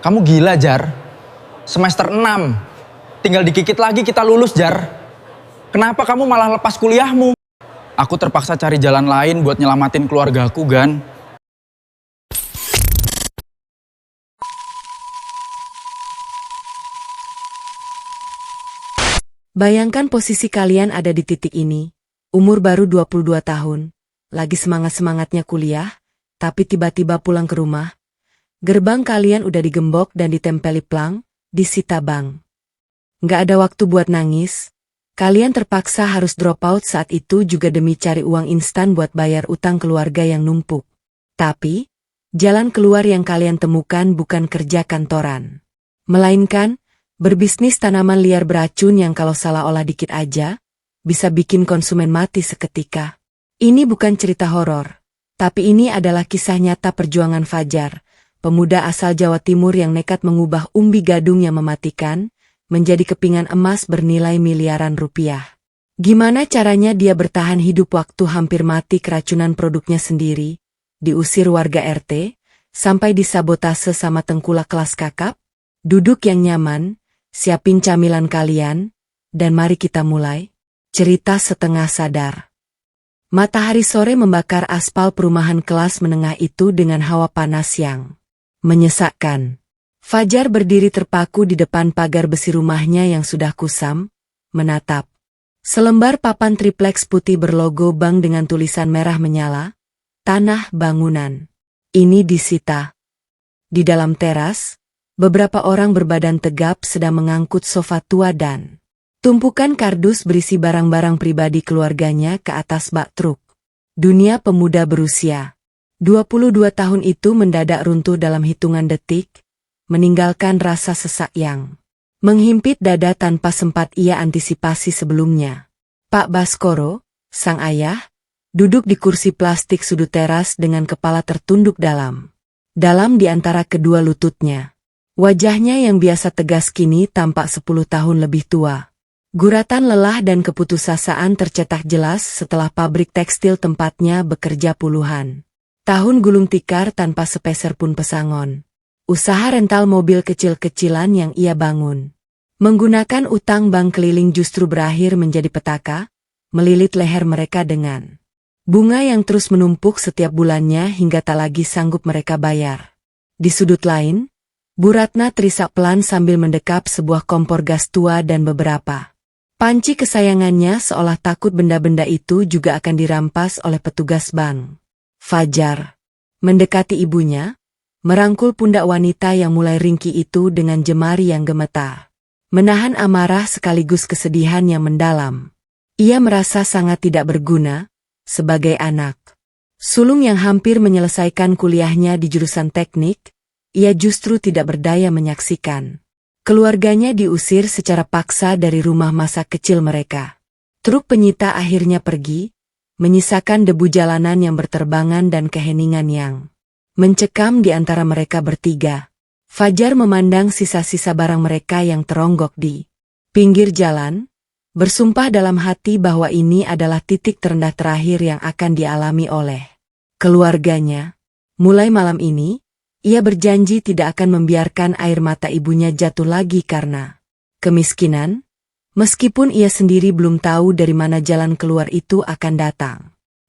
Kamu gila, Jar. Semester 6. Tinggal dikit lagi kita lulus, Jar. Kenapa kamu malah lepas kuliahmu? Aku terpaksa cari jalan lain buat nyelamatin keluargaku, Gan. Bayangkan posisi kalian ada di titik ini. Umur baru 22 tahun. Lagi semangat-semangatnya kuliah, tapi tiba-tiba pulang ke rumah. Gerbang kalian udah digembok dan ditempeli plang, disita bank. Nggak ada waktu buat nangis. Kalian terpaksa harus drop out saat itu juga demi cari uang instan buat bayar utang keluarga yang numpuk. Tapi, jalan keluar yang kalian temukan bukan kerja kantoran. Melainkan, berbisnis tanaman liar beracun yang kalau salah olah dikit aja, bisa bikin konsumen mati seketika. Ini bukan cerita horor, tapi ini adalah kisah nyata perjuangan Fajar, pemuda asal Jawa Timur yang nekat mengubah umbi gadung yang mematikan, menjadi kepingan emas bernilai miliaran rupiah. Gimana caranya dia bertahan hidup waktu hampir mati keracunan produknya sendiri, diusir warga RT, sampai disabotase sama tengkulak kelas kakap? Duduk yang nyaman, siapin camilan kalian, dan mari kita mulai. Cerita setengah sadar. Matahari sore membakar aspal perumahan kelas menengah itu dengan hawa panas yang menyesakkan. Fajar berdiri terpaku di depan pagar besi rumahnya yang sudah kusam, menatap selembar papan triplex putih berlogo bank dengan tulisan merah menyala, tanah bangunan. Ini disita. Di dalam teras, beberapa orang berbadan tegap sedang mengangkut sofa tua dan tumpukan kardus berisi barang-barang pribadi keluarganya ke atas bak truk. Dunia pemuda berusia 22 tahun itu mendadak runtuh dalam hitungan detik, meninggalkan rasa sesak yang menghimpit dada tanpa sempat ia antisipasi sebelumnya. Pak Baskoro, sang ayah, duduk di kursi plastik sudut teras dengan kepala tertunduk dalam di antara kedua lututnya. Wajahnya yang biasa tegas kini tampak 10 tahun lebih tua. Guratan lelah dan keputusasaan tercetak jelas setelah pabrik tekstil tempatnya bekerja puluhan tahun gulung tikar tanpa sepeser pun pesangon. Usaha rental mobil kecil-kecilan yang ia bangun, menggunakan utang bank keliling justru berakhir menjadi petaka, melilit leher mereka dengan bunga yang terus menumpuk setiap bulannya hingga tak lagi sanggup mereka bayar. Di sudut lain, Bu Ratna terisak pelan sambil mendekap sebuah kompor gas tua dan beberapa panci kesayangannya seolah takut benda-benda itu juga akan dirampas oleh petugas bank. Fajar mendekati ibunya, merangkul pundak wanita yang mulai ringkih itu dengan jemari yang gemetar. Menahan amarah sekaligus kesedihan yang mendalam. Ia merasa sangat tidak berguna sebagai anak sulung yang hampir menyelesaikan kuliahnya di jurusan teknik. Ia justru tidak berdaya menyaksikan keluarganya diusir secara paksa dari rumah masa kecil mereka. Truk penyita akhirnya pergi, menyisakan debu jalanan yang berterbangan dan keheningan yang mencekam di antara mereka bertiga. Fajar memandang sisa-sisa barang mereka yang teronggok di pinggir jalan, bersumpah dalam hati bahwa ini adalah titik terendah terakhir yang akan dialami oleh keluarganya. Mulai malam ini, ia berjanji tidak akan membiarkan air mata ibunya jatuh lagi karena kemiskinan, meskipun ia sendiri belum tahu dari mana jalan keluar itu akan datang.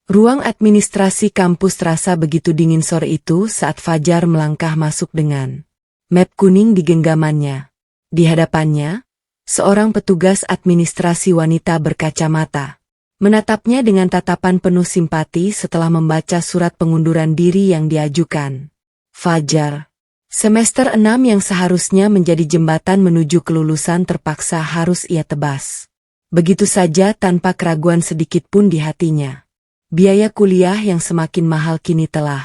Ruang administrasi kampus terasa begitu dingin sore itu saat Fajar melangkah masuk dengan map kuning di genggamannya. Di hadapannya, seorang petugas administrasi wanita berkacamata menatapnya dengan tatapan penuh simpati setelah membaca surat pengunduran diri yang diajukan. Fajar, semester 6 yang seharusnya menjadi jembatan menuju kelulusan terpaksa harus ia tebas. Begitu saja tanpa keraguan sedikit pun di hatinya. Biaya kuliah yang semakin mahal kini telah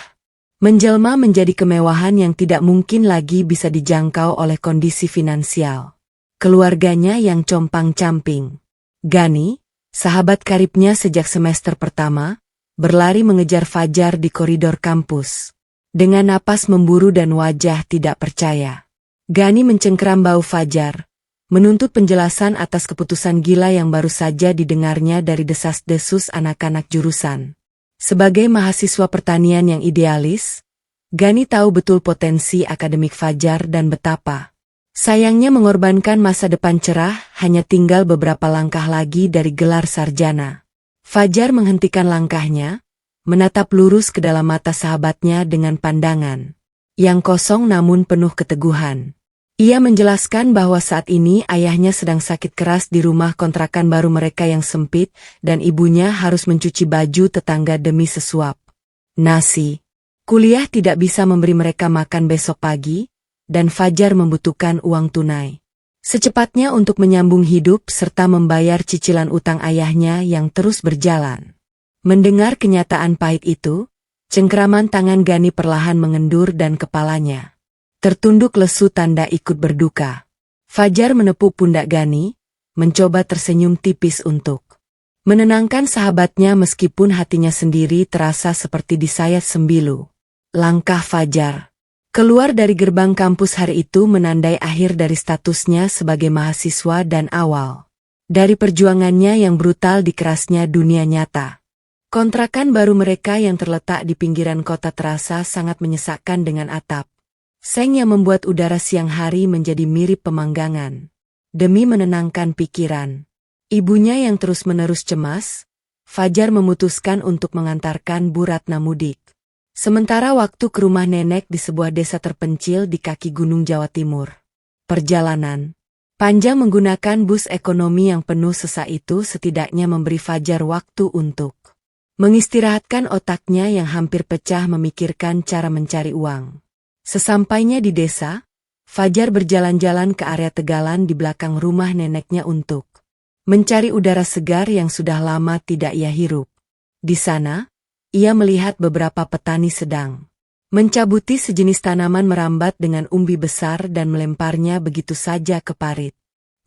menjelma menjadi kemewahan yang tidak mungkin lagi bisa dijangkau oleh kondisi finansial keluarganya yang compang-camping. Gani, sahabat karibnya sejak semester pertama, berlari mengejar Fajar di koridor kampus. Dengan napas memburu dan wajah tidak percaya. Gani mencengkeram bau Fajar, menuntut penjelasan atas keputusan gila yang baru saja didengarnya dari desas-desus anak-anak jurusan. Sebagai mahasiswa pertanian yang idealis, Gani tahu betul potensi akademik Fajar dan betapa sayangnya mengorbankan masa depan cerah hanya tinggal beberapa langkah lagi dari gelar sarjana. Fajar menghentikan langkahnya, menatap lurus ke dalam mata sahabatnya dengan pandangan yang kosong namun penuh keteguhan. Ia menjelaskan bahwa saat ini ayahnya sedang sakit keras di rumah kontrakan baru mereka yang sempit dan ibunya harus mencuci baju tetangga demi sesuap nasi. Kuliah tidak bisa memberi mereka makan besok pagi, dan Fajar membutuhkan uang tunai secepatnya untuk menyambung hidup serta membayar cicilan utang ayahnya yang terus berjalan. Mendengar kenyataan pahit itu, cengkeraman tangan Gani perlahan mengendur dan kepalanya tertunduk lesu tanda ikut berduka. Fajar menepuk pundak Gani, mencoba tersenyum tipis untuk menenangkan sahabatnya meskipun hatinya sendiri terasa seperti disayat sembilu. Langkah Fajar keluar dari gerbang kampus hari itu menandai akhir dari statusnya sebagai mahasiswa dan awal dari perjuangannya yang brutal di kerasnya dunia nyata. Kontrakan baru mereka yang terletak di pinggiran kota terasa sangat menyesakkan dengan atap seng yang membuat udara siang hari menjadi mirip pemanggangan. Demi menenangkan pikiran ibunya yang terus-menerus cemas, Fajar memutuskan untuk mengantarkan Bu Ratna mudik. Sementara waktu ke rumah nenek di sebuah desa terpencil di kaki Gunung Jawa Timur. Perjalanan panjang menggunakan bus ekonomi yang penuh sesak itu setidaknya memberi Fajar waktu untuk mengistirahatkan otaknya yang hampir pecah memikirkan cara mencari uang. Sesampainya di desa, Fajar berjalan-jalan ke area tegalan di belakang rumah neneknya untuk mencari udara segar yang sudah lama tidak ia hirup. Di sana, ia melihat beberapa petani sedang mencabuti sejenis tanaman merambat dengan umbi besar dan melemparnya begitu saja ke parit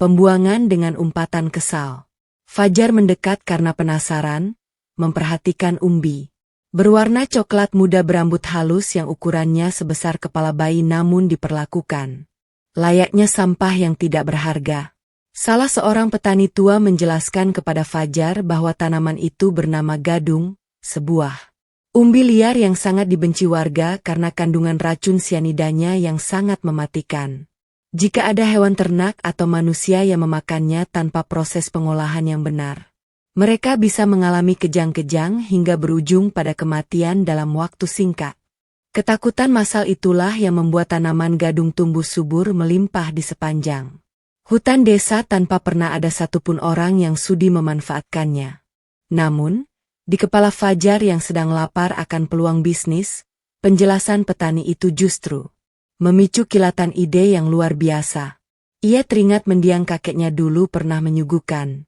pembuangan dengan umpatan kesal. Fajar mendekat karena penasaran, memperhatikan umbi berwarna coklat muda berambut halus yang ukurannya sebesar kepala bayi namun diperlakukan layaknya sampah yang tidak berharga. Salah seorang petani tua menjelaskan kepada Fajar bahwa tanaman itu bernama gadung, sebuah umbi liar yang sangat dibenci warga karena kandungan racun sianidanya yang sangat mematikan. Jika ada hewan ternak atau manusia yang memakannya tanpa proses pengolahan yang benar, mereka bisa mengalami kejang-kejang hingga berujung pada kematian dalam waktu singkat. Ketakutan massal itulah yang membuat tanaman gadung tumbuh subur melimpah di sepanjang hutan desa tanpa pernah ada satupun orang yang sudi memanfaatkannya. Namun, di kepala Fajar yang sedang lapar akan peluang bisnis, penjelasan petani itu justru memicu kilatan ide yang luar biasa. Ia teringat mendiang kakeknya dulu pernah menyuguhkan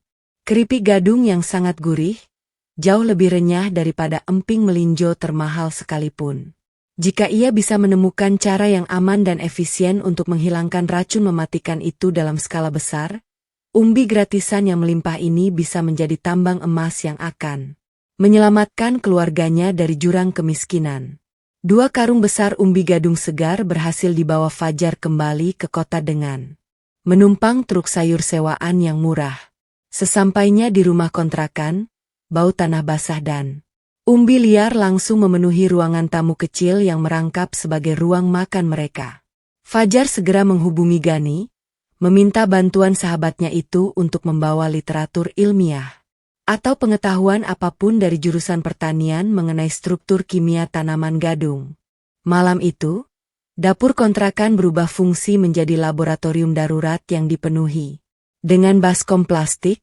keripik gadung yang sangat gurih, jauh lebih renyah daripada emping melinjo termahal sekalipun. Jika ia bisa menemukan cara yang aman dan efisien untuk menghilangkan racun mematikan itu dalam skala besar, umbi gratisan yang melimpah ini bisa menjadi tambang emas yang akan menyelamatkan keluarganya dari jurang kemiskinan. 2 karung besar umbi gadung segar berhasil dibawa Fajar kembali ke kota dengan menumpang truk sayur sewaan yang murah. Sesampainya di rumah kontrakan, bau tanah basah dan umbi liar langsung memenuhi ruangan tamu kecil yang merangkap sebagai ruang makan mereka. Fajar segera menghubungi Gani, meminta bantuan sahabatnya itu untuk membawa literatur ilmiah atau pengetahuan apapun dari jurusan pertanian mengenai struktur kimia tanaman gadung. Malam itu, dapur kontrakan berubah fungsi menjadi laboratorium darurat yang dipenuhi dengan baskom plastik,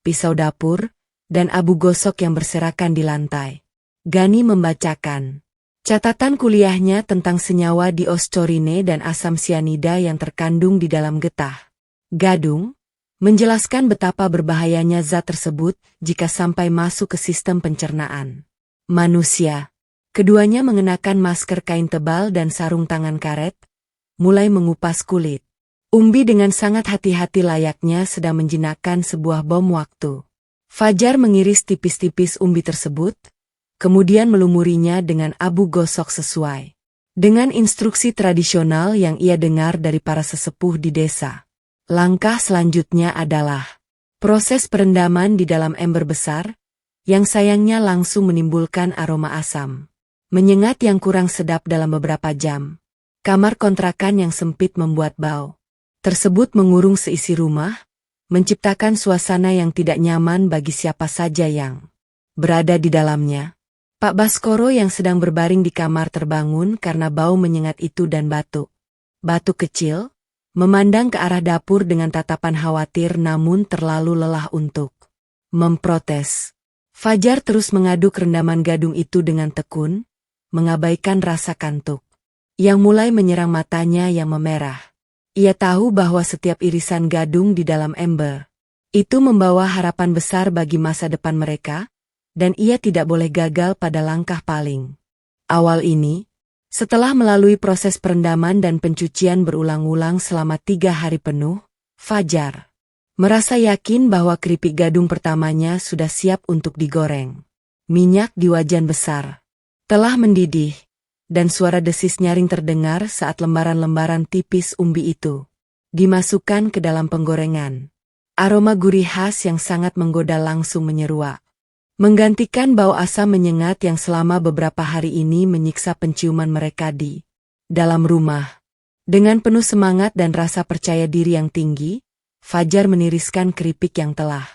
pisau dapur, dan abu gosok yang berserakan di lantai. Gani membacakan catatan kuliahnya tentang senyawa dioscorine dan asam sianida yang terkandung di dalam getah gadung, menjelaskan betapa berbahayanya zat tersebut jika sampai masuk ke sistem pencernaan manusia. Keduanya mengenakan masker kain tebal dan sarung tangan karet, mulai mengupas kulit umbi dengan sangat hati-hati layaknya sedang menjinakkan sebuah bom waktu. Fajar mengiris tipis-tipis umbi tersebut, kemudian melumurinya dengan abu gosok sesuai dengan instruksi tradisional yang ia dengar dari para sesepuh di desa. Langkah selanjutnya adalah proses perendaman di dalam ember besar, yang sayangnya langsung menimbulkan aroma asam. menyengat yang kurang sedap dalam beberapa jam. Kamar kontrakan yang sempit membuat bau tersebut mengurung seisi rumah, menciptakan suasana yang tidak nyaman bagi siapa saja yang berada di dalamnya. Pak Baskoro yang sedang berbaring di kamar terbangun karena bau menyengat itu dan batuk. Batuk kecil, memandang ke arah dapur dengan tatapan khawatir namun terlalu lelah untuk memprotes. Fajar terus mengaduk rendaman gadung itu dengan tekun, mengabaikan rasa kantuk yang mulai menyerang matanya yang memerah. Ia tahu bahwa setiap irisan gadung di dalam ember itu membawa harapan besar bagi masa depan mereka, dan ia tidak boleh gagal pada langkah paling awal ini. Setelah melalui proses perendaman dan pencucian berulang-ulang selama 3 hari penuh, Fajar merasa yakin bahwa keripik gadung pertamanya sudah siap untuk digoreng. Minyak di wajan besar telah mendidih, dan suara desis nyaring terdengar saat lembaran-lembaran tipis umbi itu dimasukkan ke dalam penggorengan. Aroma gurih khas yang sangat menggoda langsung menyeruak, menggantikan bau asam menyengat yang selama beberapa hari ini menyiksa penciuman mereka di dalam rumah. Dengan penuh semangat dan rasa percaya diri yang tinggi, Fajar meniriskan keripik yang telah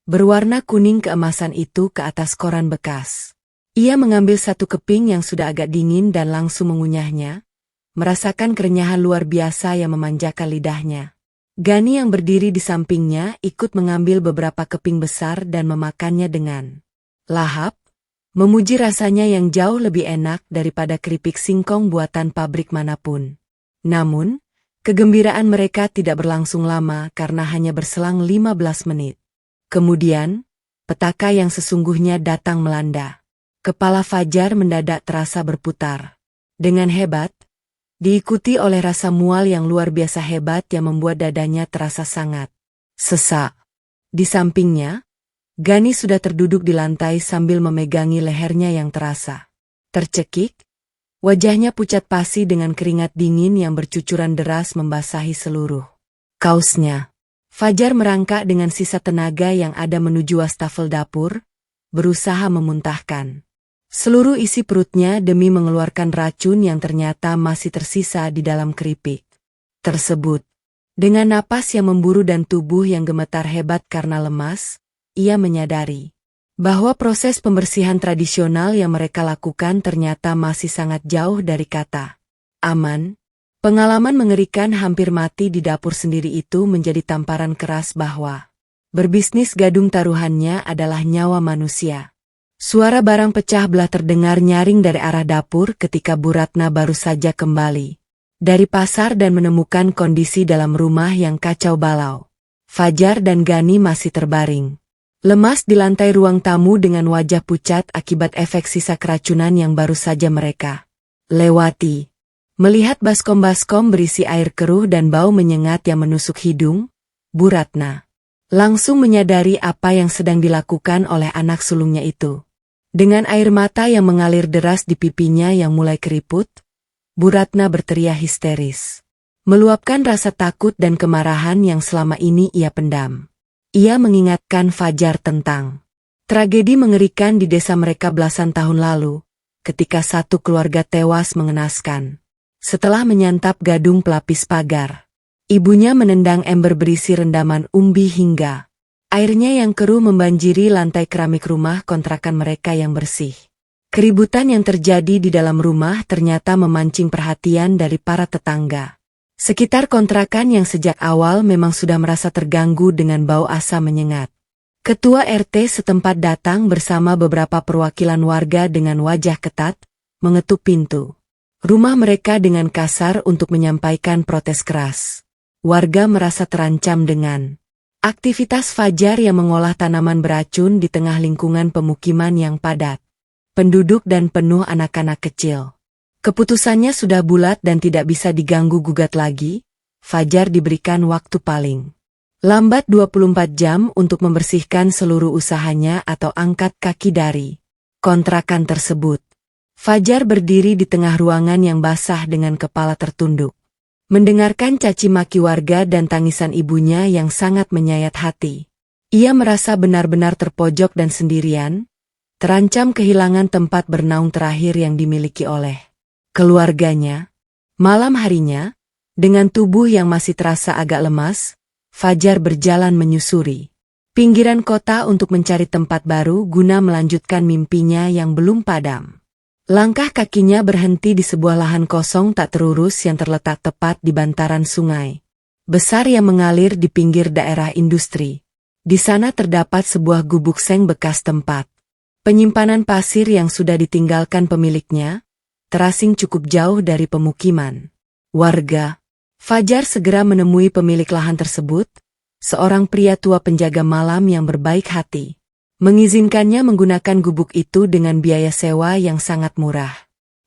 berwarna kuning keemasan itu ke atas koran bekas. Ia mengambil satu keping yang sudah agak dingin dan langsung mengunyahnya, merasakan kerenyahan luar biasa yang memanjakan lidahnya. Gani yang berdiri di sampingnya ikut mengambil beberapa keping besar dan memakannya dengan lahap, memuji rasanya yang jauh lebih enak daripada keripik singkong buatan pabrik manapun. Namun, kegembiraan mereka tidak berlangsung lama karena hanya berselang 15 menit. Kemudian, petaka yang sesungguhnya datang melanda. Kepala Fajar mendadak terasa berputar dengan hebat, diikuti oleh rasa mual yang luar biasa hebat yang membuat dadanya terasa sangat sesak. Di sampingnya, Gani sudah terduduk di lantai sambil memegangi lehernya yang terasa tercekik. Wajahnya pucat pasi dengan keringat dingin yang bercucuran deras membasahi seluruh kaosnya. Fajar merangkak dengan sisa tenaga yang ada menuju wastafel dapur, berusaha memuntahkan seluruh isi perutnya demi mengeluarkan racun yang ternyata masih tersisa di dalam keripik tersebut. Dengan napas yang memburu dan tubuh yang gemetar hebat karena lemas, ia menyadari bahwa proses pembersihan tradisional yang mereka lakukan ternyata masih sangat jauh dari kata aman. Pengalaman mengerikan hampir mati di dapur sendiri itu menjadi tamparan keras bahwa berbisnis gadung taruhannya adalah nyawa manusia. Suara barang pecah belah terdengar nyaring dari arah dapur ketika Bu Ratna baru saja kembali dari pasar dan menemukan kondisi dalam rumah yang kacau balau. Fajar dan Gani masih terbaring lemas di lantai ruang tamu dengan wajah pucat akibat efek sisa keracunan yang baru saja mereka lewati. Melihat baskom-baskom berisi air keruh dan bau menyengat yang menusuk hidung, Bu Ratna langsung menyadari apa yang sedang dilakukan oleh anak sulungnya itu. Dengan air mata yang mengalir deras di pipinya yang mulai keriput, Bu Ratna berteriak histeris, meluapkan rasa takut dan kemarahan yang selama ini ia pendam. Ia mengingatkan Fajar tentang tragedi mengerikan di desa mereka belasan tahun lalu, ketika satu keluarga tewas mengenaskan setelah menyantap gadung pelapis pagar. Ibunya menendang ember berisi rendaman umbi hingga airnya yang keruh membanjiri lantai keramik rumah kontrakan mereka yang bersih. Keributan yang terjadi di dalam rumah ternyata memancing perhatian dari para tetangga sekitar kontrakan yang sejak awal memang sudah merasa terganggu dengan bau asam menyengat. Ketua RT setempat datang bersama beberapa perwakilan warga dengan wajah ketat, mengetuk pintu rumah mereka dengan kasar untuk menyampaikan protes keras. Warga merasa terancam dengan aktivitas Fajar yang mengolah tanaman beracun di tengah lingkungan pemukiman yang padat penduduk dan penuh anak-anak kecil. Keputusannya sudah bulat dan tidak bisa diganggu-gugat lagi. Fajar diberikan waktu paling lambat 24 jam untuk membersihkan seluruh usahanya atau angkat kaki dari kontrakan tersebut. Fajar berdiri di tengah ruangan yang basah dengan kepala tertunduk, mendengarkan caci maki warga dan tangisan ibunya yang sangat menyayat hati. Ia merasa benar-benar terpojok dan sendirian, terancam kehilangan tempat bernaung terakhir yang dimiliki oleh keluarganya. Malam harinya, dengan tubuh yang masih terasa agak lemas, Fajar berjalan menyusuri pinggiran kota untuk mencari tempat baru guna melanjutkan mimpinya yang belum padam. Langkah kakinya berhenti di sebuah lahan kosong tak terurus yang terletak tepat di bantaran sungai besar yang mengalir di pinggir daerah industri. Di sana terdapat sebuah gubuk seng bekas tempat penyimpanan pasir yang sudah ditinggalkan pemiliknya, terasing cukup jauh dari pemukiman warga. Fajar segera menemui pemilik lahan tersebut, seorang pria tua penjaga malam yang berbaik hati. Mengizinkannya menggunakan gubuk itu dengan biaya sewa yang sangat murah.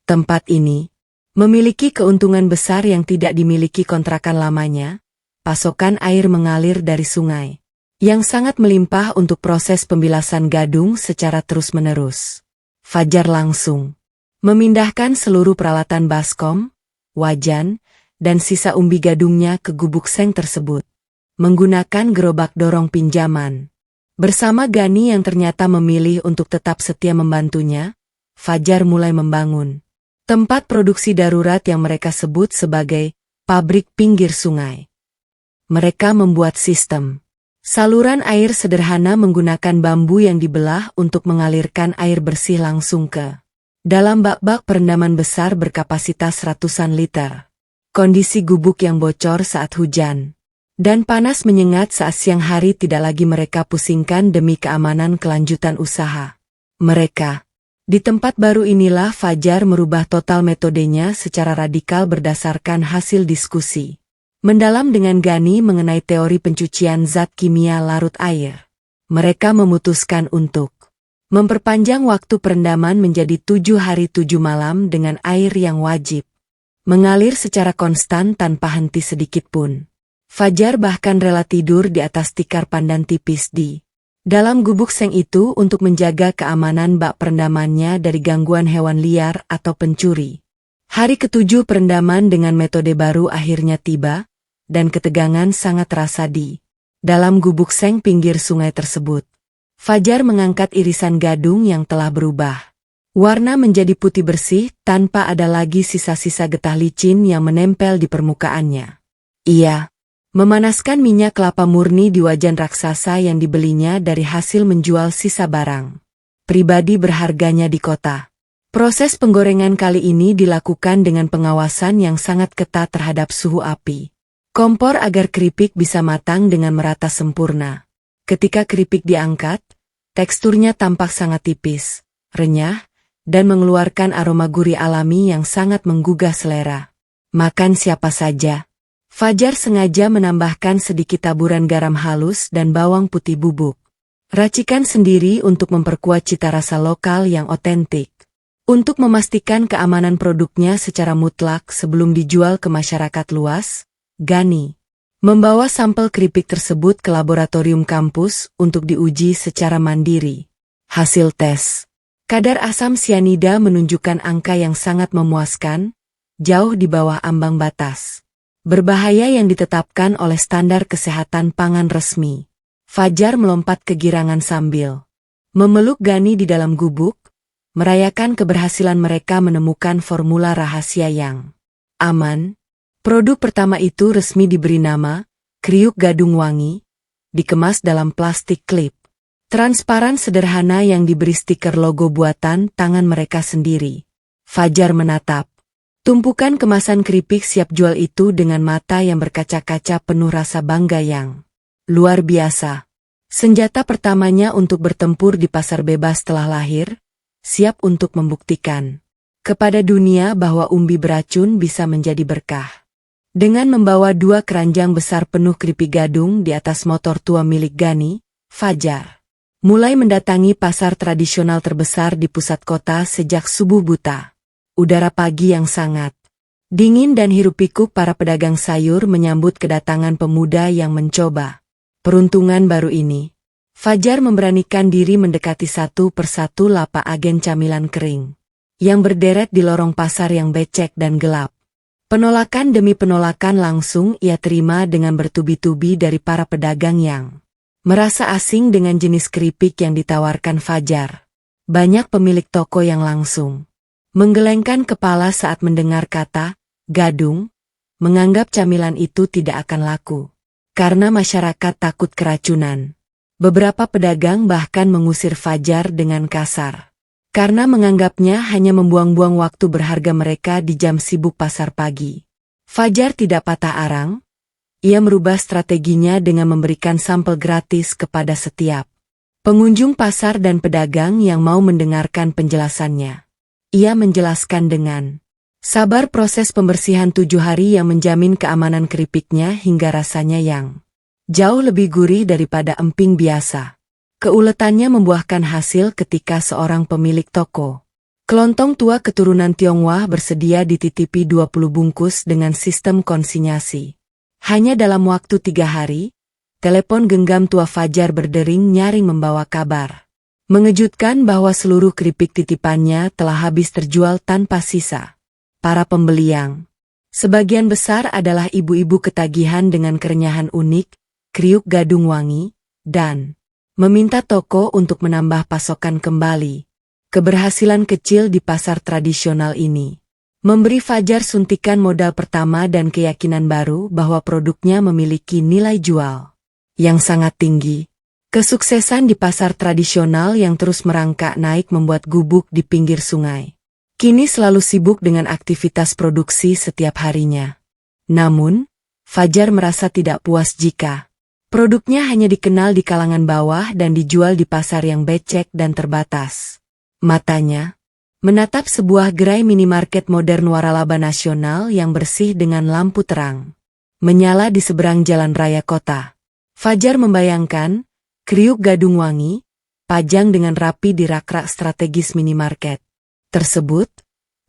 Tempat ini memiliki keuntungan besar yang tidak dimiliki kontrakan lamanya. Pasokan air mengalir dari sungai, yang sangat melimpah untuk proses pembilasan gadung secara terus-menerus. Fajar langsung memindahkan seluruh peralatan baskom, wajan, dan sisa umbi gadungnya ke gubuk seng tersebut, menggunakan gerobak dorong pinjaman. Bersama Gani yang ternyata memilih untuk tetap setia membantunya, Fajar mulai membangun tempat produksi darurat yang mereka sebut sebagai pabrik pinggir sungai. Mereka membuat sistem saluran air sederhana menggunakan bambu yang dibelah untuk mengalirkan air bersih langsung ke dalam bak-bak perendaman besar berkapasitas ratusan liter. Kondisi gubuk yang bocor saat hujan dan panas menyengat saat siang hari tidak lagi mereka pusingkan demi keamanan kelanjutan usaha mereka. Di tempat baru inilah Fajar merubah total metodenya secara radikal berdasarkan hasil diskusi mendalam dengan Gani mengenai teori pencucian zat kimia larut air. Mereka memutuskan untuk memperpanjang waktu perendaman menjadi 7 hari 7 malam dengan air yang wajib mengalir secara konstan tanpa henti sedikit pun. Fajar bahkan rela tidur di atas tikar pandan tipis di dalam gubuk seng itu untuk menjaga keamanan bak perendamannya dari gangguan hewan liar atau pencuri. Hari ke-7 perendaman dengan metode baru akhirnya tiba, dan ketegangan sangat terasa di dalam gubuk seng pinggir sungai tersebut. Fajar mengangkat irisan gadung yang telah berubah warna menjadi putih bersih tanpa ada lagi sisa-sisa getah licin yang menempel di permukaannya. Ia memanaskan minyak kelapa murni di wajan raksasa yang dibelinya dari hasil menjual sisa barang pribadi berharganya di kota. Proses penggorengan kali ini dilakukan dengan pengawasan yang sangat ketat terhadap suhu api kompor agar keripik bisa matang dengan merata sempurna. Ketika keripik diangkat, teksturnya tampak sangat tipis, renyah, dan mengeluarkan aroma gurih alami yang sangat menggugah selera. Makan siapa saja. Fajar sengaja menambahkan sedikit taburan garam halus dan bawang putih bubuk. Racikan sendiri untuk memperkuat cita rasa lokal yang otentik. Untuk memastikan keamanan produknya secara mutlak sebelum dijual ke masyarakat luas, Gani membawa sampel keripik tersebut ke laboratorium kampus untuk diuji secara mandiri. Hasil tes kadar asam sianida menunjukkan angka yang sangat memuaskan, jauh di bawah ambang batas berbahaya yang ditetapkan oleh standar kesehatan pangan resmi. Fajar melompat kegirangan sambil memeluk Gani di dalam gubuk, merayakan keberhasilan mereka menemukan formula rahasia yang aman. Produk pertama itu resmi diberi nama kriuk gadung wangi, dikemas dalam plastik klip transparan sederhana yang diberi stiker logo buatan tangan mereka sendiri. Fajar menatap tumpukan kemasan keripik siap jual itu dengan mata yang berkaca-kaca penuh rasa bangga yang luar biasa. Senjata pertamanya untuk bertempur di pasar bebas telah lahir, siap untuk membuktikan kepada dunia bahwa umbi beracun bisa menjadi berkah. Dengan membawa 2 keranjang besar penuh keripik gadung di atas motor tua milik Gani, Fajar mulai mendatangi pasar tradisional terbesar di pusat kota sejak subuh buta. Udara pagi yang sangat dingin dan hiruk-pikuk para pedagang sayur menyambut kedatangan pemuda yang mencoba peruntungan baru ini. Fajar memberanikan diri mendekati satu persatu lapak agen camilan kering yang berderet di lorong pasar yang becek dan gelap. Penolakan demi penolakan langsung ia terima dengan bertubi-tubi dari para pedagang yang merasa asing dengan jenis keripik yang ditawarkan Fajar. Banyak pemilik toko yang langsung menggelengkan kepala saat mendengar kata gadung, menganggap camilan itu tidak akan laku. Karena masyarakat takut keracunan. Beberapa pedagang bahkan mengusir Fajar dengan kasar. Karena menganggapnya hanya membuang-buang waktu berharga mereka di jam sibuk pasar pagi. Fajar tidak patah arang. Ia merubah strateginya dengan memberikan sampel gratis kepada setiap pengunjung pasar dan pedagang yang mau mendengarkan penjelasannya. Ia menjelaskan dengan sabar proses pembersihan 7 hari yang menjamin keamanan keripiknya hingga rasanya yang jauh lebih gurih daripada emping biasa. Keuletannya membuahkan hasil ketika seorang pemilik toko kelontong tua keturunan Tionghoa bersedia dititipi 20 bungkus dengan sistem konsinyasi. Hanya dalam waktu 3 hari, telepon genggam tua Fajar berdering nyaring membawa kabar mengejutkan bahwa seluruh keripik titipannya telah habis terjual tanpa sisa. Para pembeli yang sebagian besar adalah ibu-ibu ketagihan dengan kerenyahan unik, kriuk gadung wangi, dan meminta toko untuk menambah pasokan kembali. Keberhasilan kecil di pasar tradisional ini memberi Fajar suntikan modal pertama dan keyakinan baru bahwa produknya memiliki nilai jual yang sangat tinggi. Kesuksesan di pasar tradisional yang terus merangkak naik membuat gubuk di pinggir sungai kini selalu sibuk dengan aktivitas produksi setiap harinya. Namun, Fajar merasa tidak puas jika produknya hanya dikenal di kalangan bawah dan dijual di pasar yang becek dan terbatas. Matanya menatap sebuah gerai minimarket modern waralaba nasional yang bersih dengan lampu terang menyala di seberang jalan raya kota. Fajar membayangkan kriuk gadung wangi pajang dengan rapi di rak-rak strategis minimarket tersebut,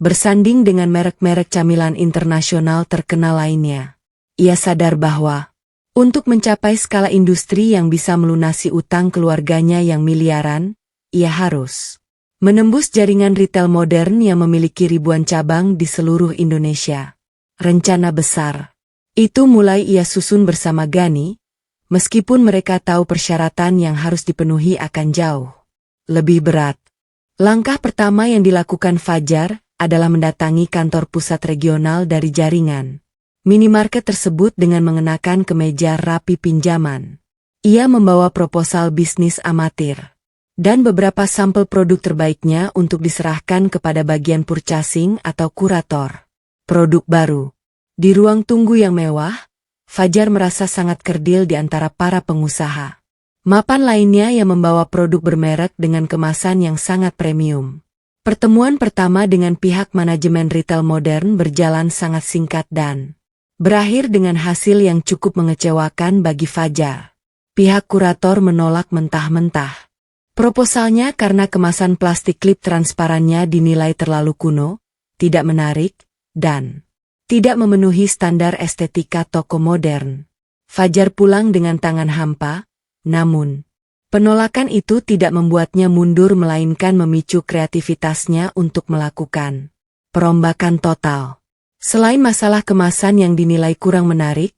bersanding dengan merek-merek camilan internasional terkenal lainnya. Ia sadar bahwa untuk mencapai skala industri yang bisa melunasi utang keluarganya yang miliaran, ia harus menembus jaringan retail modern yang memiliki ribuan cabang di seluruh Indonesia. Rencana besar itu mulai ia susun bersama Gani. Meskipun mereka tahu persyaratan yang harus dipenuhi akan jauh lebih berat. Langkah pertama yang dilakukan Fajar adalah mendatangi kantor pusat regional dari jaringan minimarket tersebut dengan mengenakan kemeja rapi pinjaman. Ia membawa proposal bisnis amatir dan beberapa sampel produk terbaiknya untuk diserahkan kepada bagian purchasing atau kurator produk baru. Di ruang tunggu yang mewah, Fajar merasa sangat kerdil di antara para pengusaha mapan lainnya yang membawa produk bermerek dengan kemasan yang sangat premium. Pertemuan pertama dengan pihak manajemen retail modern berjalan sangat singkat dan berakhir dengan hasil yang cukup mengecewakan bagi Fajar. Pihak kurator menolak mentah-mentah proposalnya karena kemasan plastik klip transparannya dinilai terlalu kuno, tidak menarik, dan tidak memenuhi standar estetika toko modern. Fajar pulang dengan tangan hampa, namun penolakan itu tidak membuatnya mundur melainkan memicu kreativitasnya untuk melakukan perombakan total. Selain masalah kemasan yang dinilai kurang menarik,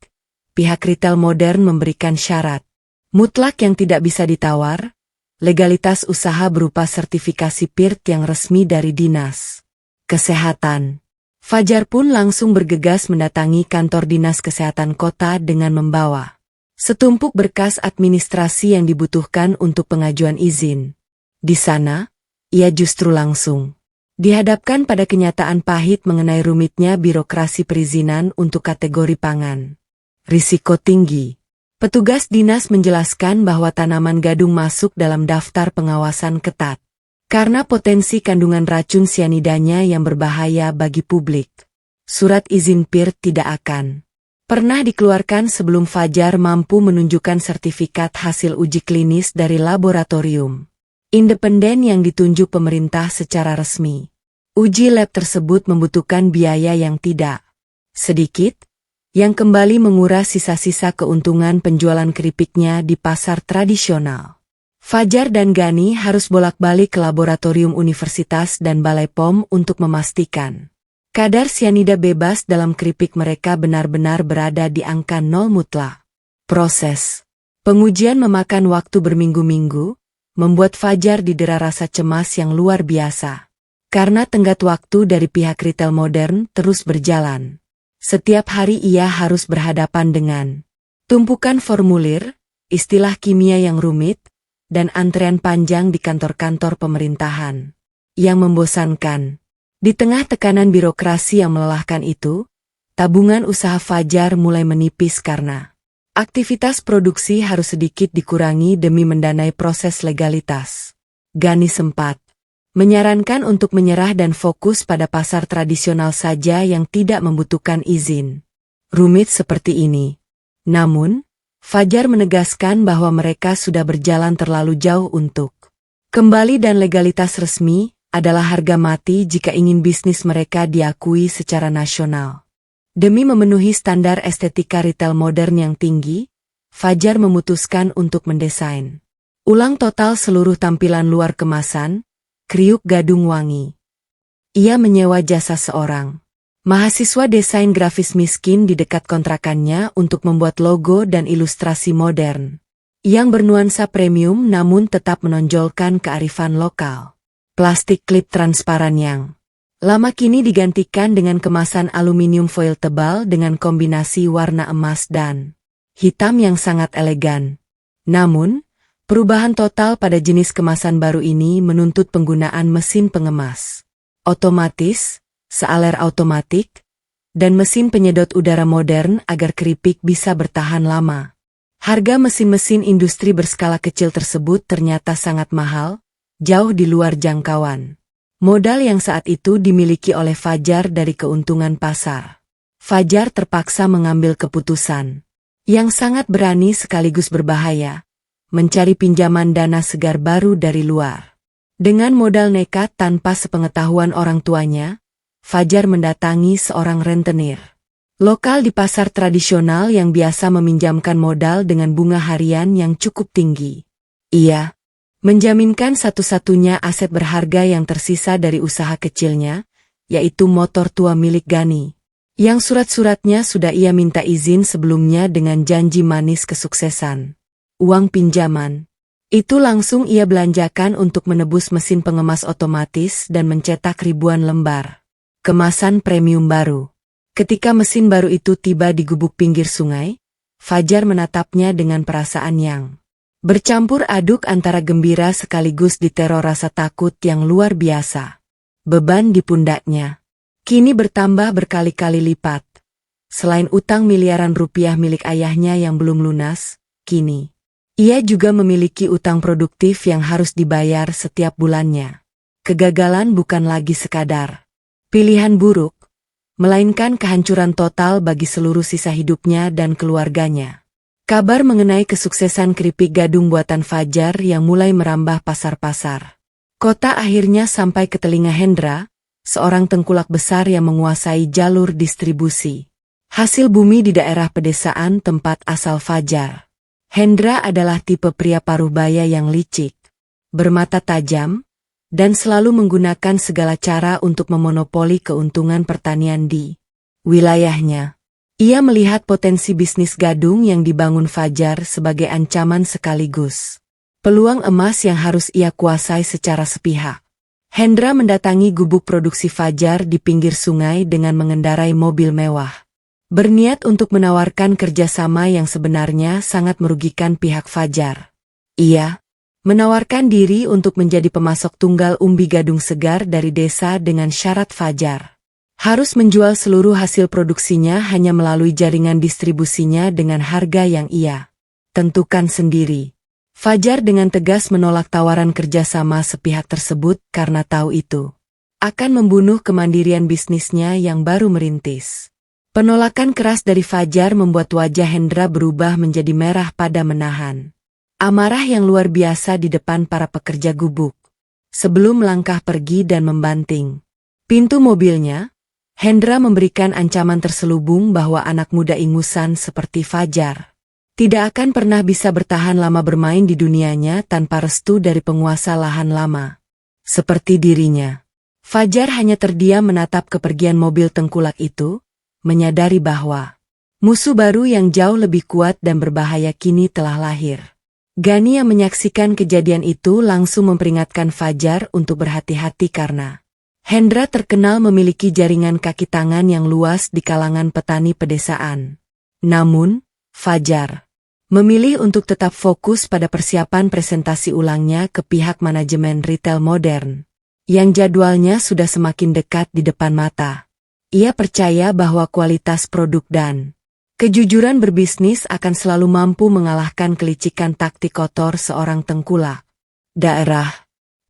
pihak retail modern memberikan syarat mutlak yang tidak bisa ditawar, legalitas usaha berupa sertifikasi PIRT yang resmi dari Dinas Kesehatan. Fajar pun langsung bergegas mendatangi kantor Dinas Kesehatan Kota dengan membawa setumpuk berkas administrasi yang dibutuhkan untuk pengajuan izin. Di sana, ia justru langsung dihadapkan pada kenyataan pahit mengenai rumitnya birokrasi perizinan untuk kategori pangan risiko tinggi. Petugas dinas menjelaskan bahwa tanaman gadung masuk dalam daftar pengawasan ketat karena potensi kandungan racun sianidanya yang berbahaya bagi publik. Surat izin PIRT tidak akan pernah dikeluarkan sebelum Fajar mampu menunjukkan sertifikat hasil uji klinis dari laboratorium independen yang ditunjuk pemerintah secara resmi. Uji lab tersebut membutuhkan biaya yang tidak sedikit, yang kembali menguras sisa-sisa keuntungan penjualan keripiknya di pasar tradisional. Fajar dan Gani harus bolak-balik ke laboratorium universitas dan balai POM untuk memastikan kadar sianida bebas dalam keripik mereka benar-benar berada di angka 0 mutlak. Proses pengujian memakan waktu berminggu-minggu, membuat Fajar didera rasa cemas yang luar biasa. Karena tenggat waktu dari pihak retail modern terus berjalan. Setiap hari ia harus berhadapan dengan tumpukan formulir, istilah kimia yang rumit, dan antrean panjang di kantor-kantor pemerintahan. Yang membosankan. Di tengah tekanan birokrasi yang melelahkan itu, tabungan usaha Fajar mulai menipis karena aktivitas produksi harus sedikit dikurangi demi mendanai proses legalitas. Gani sempat menyarankan untuk menyerah dan fokus pada pasar tradisional saja yang tidak membutuhkan izin rumit seperti ini. Namun, Fajar menegaskan bahwa mereka sudah berjalan terlalu jauh untuk kembali dan legalitas resmi adalah harga mati jika ingin bisnis mereka diakui secara nasional. Demi memenuhi standar estetika retail modern yang tinggi, Fajar memutuskan untuk mendesain ulang total seluruh tampilan luar kemasan, kriuk gadung wangi. Ia menyewa jasa seorang mahasiswa desain grafis miskin di dekat kontrakannya untuk membuat logo dan ilustrasi modern, yang bernuansa premium namun tetap menonjolkan kearifan lokal. Plastik klip transparan yang lama kini digantikan dengan kemasan aluminium foil tebal dengan kombinasi warna emas dan hitam yang sangat elegan. Namun, perubahan total pada jenis kemasan baru ini menuntut penggunaan mesin pengemas otomatis, sealer automatik, dan mesin penyedot udara modern agar keripik bisa bertahan lama. Harga mesin-mesin industri berskala kecil tersebut ternyata sangat mahal, jauh di luar jangkauan modal yang saat itu dimiliki oleh Fajar dari keuntungan pasar. Fajar terpaksa mengambil keputusan yang sangat berani sekaligus berbahaya, mencari pinjaman dana segar baru dari luar. Dengan modal nekat tanpa sepengetahuan orang tuanya, Fajar mendatangi seorang rentenir lokal di pasar tradisional yang biasa meminjamkan modal dengan bunga harian yang cukup tinggi. Ia menjaminkan satu-satunya aset berharga yang tersisa dari usaha kecilnya, yaitu motor tua milik Gani, yang surat-suratnya sudah ia minta izin sebelumnya dengan janji manis kesuksesan. Uang pinjaman itu langsung ia belanjakan untuk menebus mesin pengemas otomatis dan mencetak ribuan lembar kemasan premium baru. Ketika mesin baru itu tiba di gubuk pinggir sungai, Fajar menatapnya dengan perasaan yang bercampur aduk antara gembira sekaligus diteror rasa takut yang luar biasa. Beban di pundaknya kini bertambah berkali-kali lipat. Selain utang miliaran rupiah milik ayahnya yang belum lunas, kini ia juga memiliki utang produktif yang harus dibayar setiap bulannya. Kegagalan bukan lagi sekadar pilihan buruk, melainkan kehancuran total bagi seluruh sisa hidupnya dan keluarganya. Kabar mengenai kesuksesan keripik gadung buatan Fajar yang mulai merambah pasar-pasar kota akhirnya sampai ke telinga Hendra, seorang tengkulak besar yang menguasai jalur distribusi hasil bumi di daerah pedesaan tempat asal Fajar. Hendra adalah tipe pria paruh baya yang licik, bermata tajam, dan selalu menggunakan segala cara untuk memonopoli keuntungan pertanian di wilayahnya. Ia melihat potensi bisnis gadung yang dibangun Fajar sebagai ancaman sekaligus peluang emas yang harus ia kuasai secara sepihak. Hendra mendatangi gubuk produksi Fajar di pinggir sungai dengan mengendarai mobil mewah, berniat untuk menawarkan kerjasama yang sebenarnya sangat merugikan pihak Fajar. Ia menawarkan diri untuk menjadi pemasok tunggal umbi gadung segar dari desa dengan syarat Fajar harus menjual seluruh hasil produksinya hanya melalui jaringan distribusinya dengan harga yang ia tentukan sendiri. Fajar dengan tegas menolak tawaran kerjasama sepihak tersebut karena tahu itu akan membunuh kemandirian bisnisnya yang baru merintis. Penolakan keras dari Fajar membuat wajah Hendra berubah menjadi merah pada menahan amarah yang luar biasa di depan para pekerja gubuk. Sebelum melangkah pergi dan membanting pintu mobilnya, Hendra memberikan ancaman terselubung bahwa anak muda ingusan seperti Fajar tidak akan pernah bisa bertahan lama bermain di dunianya tanpa restu dari penguasa lahan lama seperti dirinya. Fajar hanya terdiam menatap kepergian mobil tengkulak itu, menyadari bahwa musuh baru yang jauh lebih kuat dan berbahaya kini telah lahir. Gani yang menyaksikan kejadian itu langsung memperingatkan Fajar untuk berhati-hati karena Hendra terkenal memiliki jaringan kaki tangan yang luas di kalangan petani pedesaan. Namun, Fajar memilih untuk tetap fokus pada persiapan presentasi ulangnya ke pihak manajemen retail modern, yang jadwalnya sudah semakin dekat di depan mata. Ia percaya bahwa kualitas produk dan kejujuran berbisnis akan selalu mampu mengalahkan kelicikan taktik kotor seorang tengkulak daerah.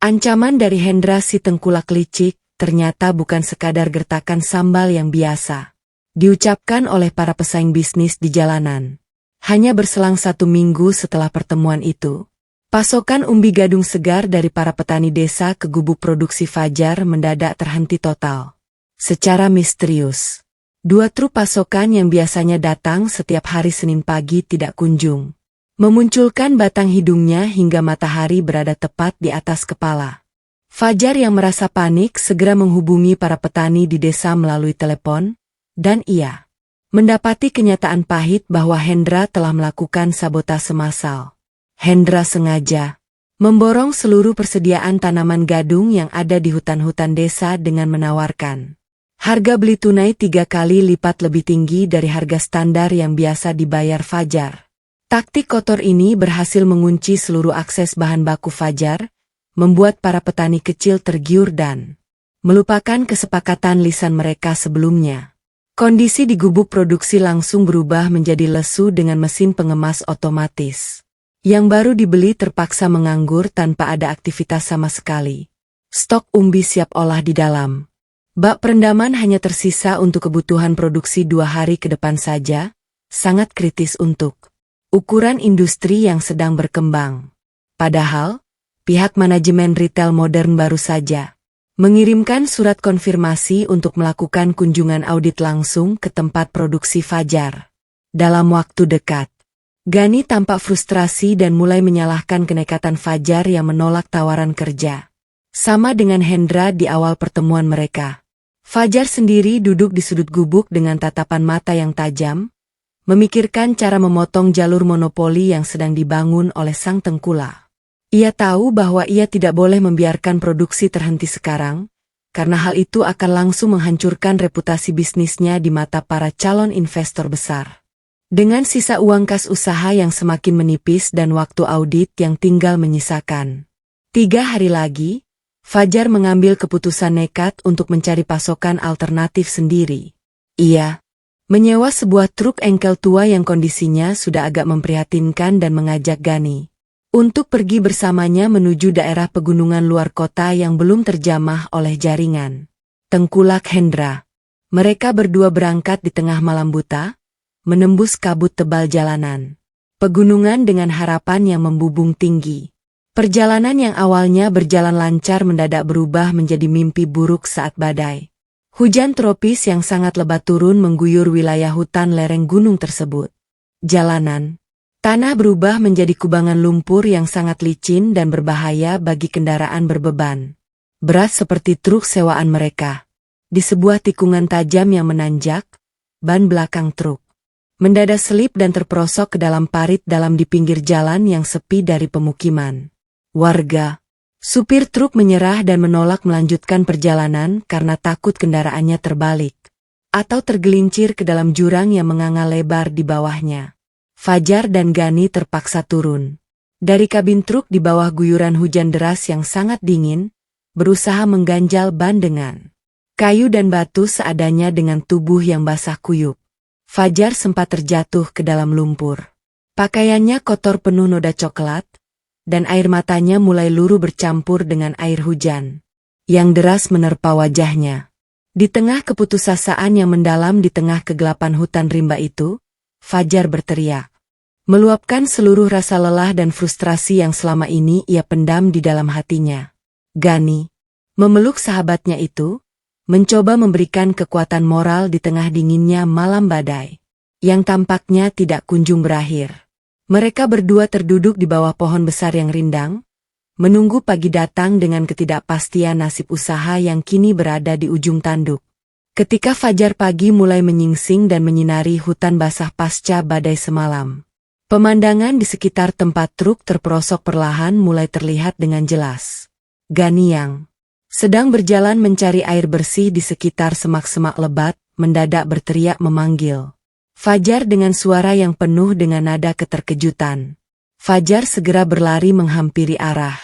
Ancaman dari Hendra si tengkulak licik ternyata bukan sekadar gertakan sambal yang biasa diucapkan oleh para pesaing bisnis di jalanan. Hanya berselang 1 minggu setelah pertemuan itu, pasokan umbi gadung segar dari para petani desa ke gubuk produksi Fajar mendadak terhenti total. Secara misterius, 2 truk pasokan yang biasanya datang setiap hari Senin pagi tidak kunjung memunculkan batang hidungnya hingga matahari berada tepat di atas kepala. Fajar yang merasa panik segera menghubungi para petani di desa melalui telepon, dan ia mendapati kenyataan pahit bahwa Hendra telah melakukan sabotase massal. Hendra sengaja memborong seluruh persediaan tanaman gadung yang ada di hutan-hutan desa dengan menawarkan harga beli tunai 3 kali lipat lebih tinggi dari harga standar yang biasa dibayar Fajar. Taktik kotor ini berhasil mengunci seluruh akses bahan baku Fajar, membuat para petani kecil tergiur dan melupakan kesepakatan lisan mereka sebelumnya. Kondisi di gubuk produksi langsung berubah menjadi lesu dengan mesin pengemas otomatis yang baru dibeli terpaksa menganggur tanpa ada aktivitas sama sekali. Stok umbi siap olah di dalam bak perendaman hanya tersisa untuk kebutuhan produksi 2 hari ke depan saja, sangat kritis untuk ukuran industri yang sedang berkembang. Padahal, pihak manajemen retail modern baru saja mengirimkan surat konfirmasi untuk melakukan kunjungan audit langsung ke tempat produksi Fajar. Dalam waktu dekat, Gani tampak frustrasi dan mulai menyalahkan kenekatan Fajar yang menolak tawaran kerja. Sama dengan Hendra di awal pertemuan mereka. Fajar sendiri duduk di sudut gubuk dengan tatapan mata yang tajam, memikirkan cara memotong jalur monopoli yang sedang dibangun oleh sang tengkulak. Ia tahu bahwa ia tidak boleh membiarkan produksi terhenti sekarang, karena hal itu akan langsung menghancurkan reputasi bisnisnya di mata para calon investor besar. Dengan sisa uang kas usaha yang semakin menipis dan waktu audit yang tinggal menyisakan 3 hari lagi, Fajar mengambil keputusan nekat untuk mencari pasokan alternatif sendiri. Ia menyewa sebuah truk engkel tua yang kondisinya sudah agak memprihatinkan dan mengajak Gani untuk pergi bersamanya menuju daerah pegunungan luar kota yang belum terjamah oleh jaringan tengkulak Hendra. Mereka berdua berangkat di tengah malam buta, menembus kabut tebal jalanan pegunungan dengan harapan yang membubung tinggi. Perjalanan yang awalnya berjalan lancar mendadak berubah menjadi mimpi buruk saat badai hujan tropis yang sangat lebat turun mengguyur wilayah hutan lereng gunung tersebut. Jalanan tanah berubah menjadi kubangan lumpur yang sangat licin dan berbahaya bagi kendaraan berbeban berat seperti truk sewaan mereka. Di sebuah tikungan tajam yang menanjak, ban belakang truk mendadak selip dan terperosok ke dalam parit dalam di pinggir jalan yang sepi dari pemukiman warga. Supir truk menyerah dan menolak melanjutkan perjalanan karena takut kendaraannya terbalik atau tergelincir ke dalam jurang yang menganga lebar di bawahnya. Fajar dan Gani terpaksa turun dari kabin truk di bawah guyuran hujan deras yang sangat dingin, berusaha mengganjal ban dengan kayu dan batu seadanya dengan tubuh yang basah kuyup. Fajar sempat terjatuh ke dalam lumpur. Pakaiannya kotor penuh noda coklat, dan air matanya mulai luruh bercampur dengan air hujan yang deras menerpa wajahnya. Di tengah keputusasaan yang mendalam di tengah kegelapan hutan rimba itu, Fajar berteriak, meluapkan seluruh rasa lelah dan frustrasi yang selama ini ia pendam di dalam hatinya. Gani memeluk sahabatnya itu, mencoba memberikan kekuatan moral di tengah dinginnya malam badai yang tampaknya tidak kunjung berakhir. Mereka berdua terduduk di bawah pohon besar yang rindang, menunggu pagi datang dengan ketidakpastian nasib usaha yang kini berada di ujung tanduk. Ketika fajar pagi mulai menyingsing dan menyinari hutan basah pasca badai semalam, Pemandangan di sekitar tempat truk terperosok perlahan mulai terlihat dengan jelas. Gani yang sedang berjalan mencari air bersih di sekitar semak-semak lebat, mendadak berteriak memanggil Fajar dengan suara yang penuh dengan nada keterkejutan. Fajar segera berlari menghampiri arah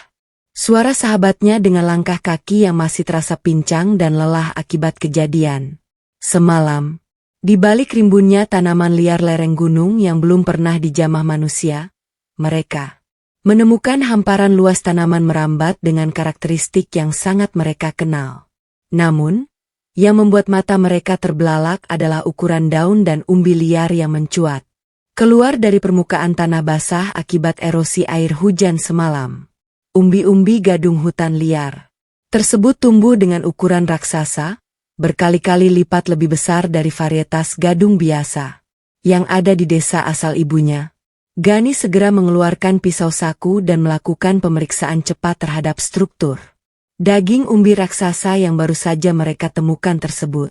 suara sahabatnya dengan langkah kaki yang masih terasa pincang dan lelah akibat kejadian semalam. Di balik rimbunnya tanaman liar lereng gunung yang belum pernah dijamah manusia, mereka menemukan hamparan luas tanaman merambat dengan karakteristik yang sangat mereka kenal. Namun, yang membuat mata mereka terbelalak adalah ukuran daun dan umbi liar yang mencuat keluar dari permukaan tanah basah akibat erosi air hujan semalam. Umbi-umbi gadung hutan liar tersebut tumbuh dengan ukuran raksasa, berkali-kali lipat lebih besar dari varietas gadung biasa yang ada di desa asal ibunya. Gani segera mengeluarkan pisau saku dan melakukan pemeriksaan cepat terhadap struktur daging umbi raksasa yang baru saja mereka temukan tersebut.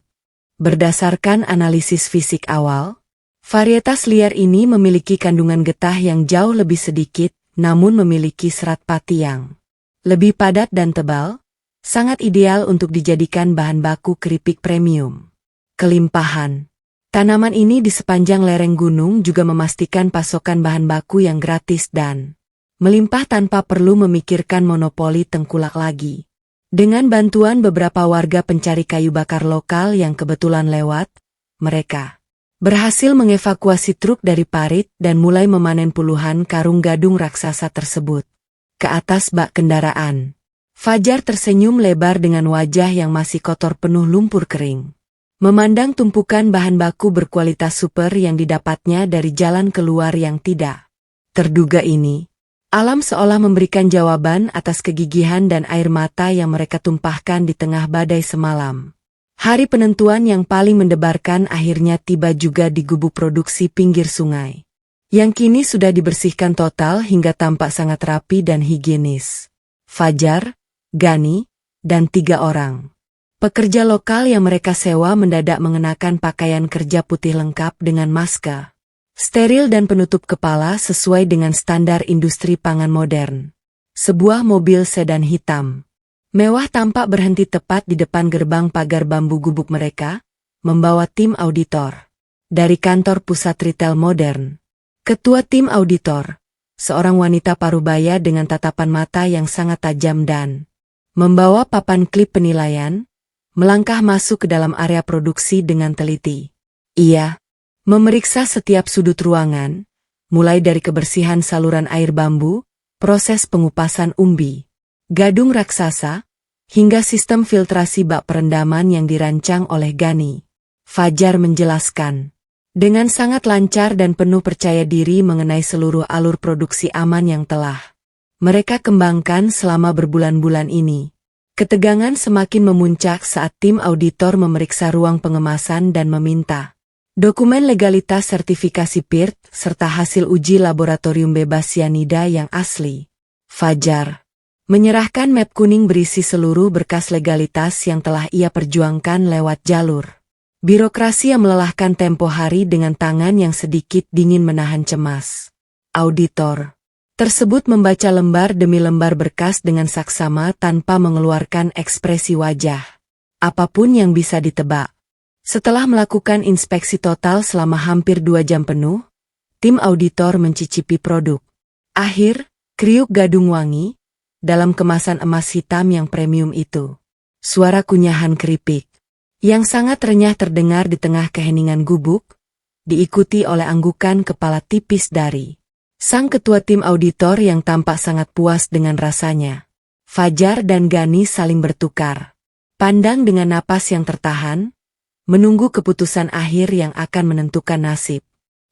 Berdasarkan analisis fisik awal, varietas liar ini memiliki kandungan getah yang jauh lebih sedikit, namun memiliki serat pati yang lebih padat dan tebal, sangat ideal untuk dijadikan bahan baku keripik premium. Kelimpahan tanaman ini di sepanjang lereng gunung juga memastikan pasokan bahan baku yang gratis dan melimpah tanpa perlu memikirkan monopoli tengkulak lagi. Dengan bantuan beberapa warga pencari kayu bakar lokal yang kebetulan lewat, mereka berhasil mengevakuasi truk dari parit dan mulai memanen puluhan karung gadung raksasa tersebut ke atas bak kendaraan. Fajar tersenyum lebar dengan wajah yang masih kotor penuh lumpur kering. Memandang tumpukan bahan baku berkualitas super yang didapatnya dari jalan keluar yang tidak terduga ini, alam seolah memberikan jawaban atas kegigihan dan air mata yang mereka tumpahkan di tengah badai semalam. Hari penentuan yang paling mendebarkan akhirnya tiba juga di gubuk produksi pinggir sungai, yang kini sudah dibersihkan total hingga tampak sangat rapi dan higienis. Fajar, Gani, dan 3 orang pekerja lokal yang mereka sewa mendadak mengenakan pakaian kerja putih lengkap dengan masker steril dan penutup kepala sesuai dengan standar industri pangan modern. Sebuah mobil sedan hitam mewah tampak berhenti tepat di depan gerbang pagar bambu gubuk mereka, membawa tim auditor dari kantor pusat retail modern. Ketua tim auditor, seorang wanita parubaya dengan tatapan mata yang sangat tajam dan membawa papan klip penilaian, melangkah masuk ke dalam area produksi dengan teliti. Ia memeriksa setiap sudut ruangan, mulai dari kebersihan saluran air bambu, proses pengupasan umbi gadung raksasa, hingga sistem filtrasi bak perendaman yang dirancang oleh Gani. Fajar menjelaskan dengan sangat lancar dan penuh percaya diri mengenai seluruh alur produksi aman yang telah mereka kembangkan selama berbulan-bulan ini. Ketegangan semakin memuncak saat tim auditor memeriksa ruang pengemasan dan meminta dokumen legalitas sertifikasi PIRT serta hasil uji laboratorium bebas sianida yang asli. Fajar menyerahkan map kuning berisi seluruh berkas legalitas yang telah ia perjuangkan lewat jalur birokrasi yang melelahkan tempo hari dengan tangan yang sedikit dingin menahan cemas. Auditor tersebut membaca lembar demi lembar berkas dengan saksama tanpa mengeluarkan ekspresi wajah apapun yang bisa ditebak. Setelah melakukan inspeksi total selama hampir 2 jam penuh, tim auditor mencicipi produk akhir, kriuk gadung wangi, dalam kemasan emas hitam yang premium itu. Suara kunyahan keripik yang sangat renyah terdengar di tengah keheningan gubuk, diikuti oleh anggukan kepala tipis dari sang ketua tim auditor yang tampak sangat puas dengan rasanya. Fajar dan Gani saling bertukar pandang dengan napas yang tertahan, menunggu keputusan akhir yang akan menentukan nasib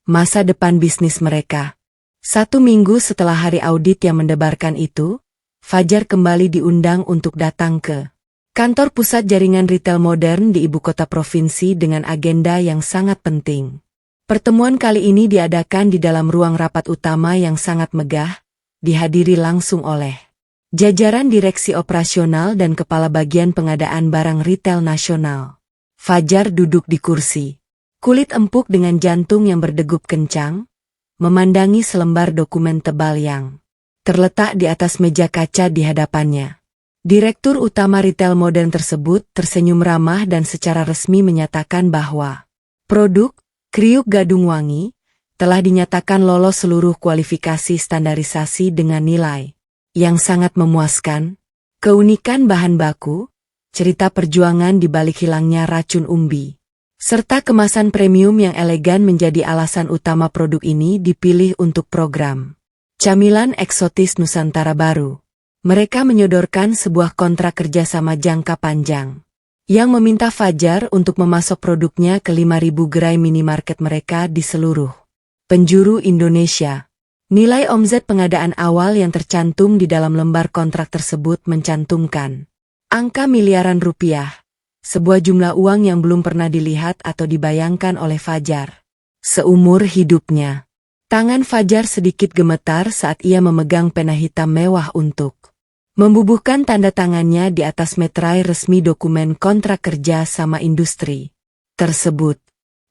masa depan bisnis mereka. 1 minggu setelah hari audit yang mendebarkan itu, Fajar kembali diundang untuk datang ke kantor pusat jaringan retail modern di ibu kota provinsi dengan agenda yang sangat penting. Pertemuan kali ini diadakan di dalam ruang rapat utama yang sangat megah, dihadiri langsung oleh jajaran direksi operasional dan kepala bagian pengadaan barang retail nasional. Fajar duduk di kursi kulit empuk dengan jantung yang berdegup kencang, memandangi selembar dokumen tebal yang terletak di atas meja kaca di hadapannya. Direktur utama retail modern tersebut tersenyum ramah dan secara resmi menyatakan bahwa produk kriuk gadung wangi telah dinyatakan lolos seluruh kualifikasi standarisasi dengan nilai yang sangat memuaskan. Keunikan bahan baku, cerita perjuangan di balik hilangnya racun umbi, serta kemasan premium yang elegan menjadi alasan utama produk ini dipilih untuk program Camilan Eksotis Nusantara Baru. Mereka menyodorkan sebuah kontrak kerjasama jangka panjang yang meminta Fajar untuk memasok produknya ke 5.000 gerai minimarket mereka di seluruh penjuru Indonesia. Nilai omzet pengadaan awal yang tercantum di dalam lembar kontrak tersebut mencantumkan angka miliaran rupiah, sebuah jumlah uang yang belum pernah dilihat atau dibayangkan oleh Fajar seumur hidupnya. Tangan Fajar sedikit gemetar saat ia memegang pena hitam mewah untuk membubuhkan tanda tangannya di atas meterai resmi dokumen kontrak kerja sama industri tersebut.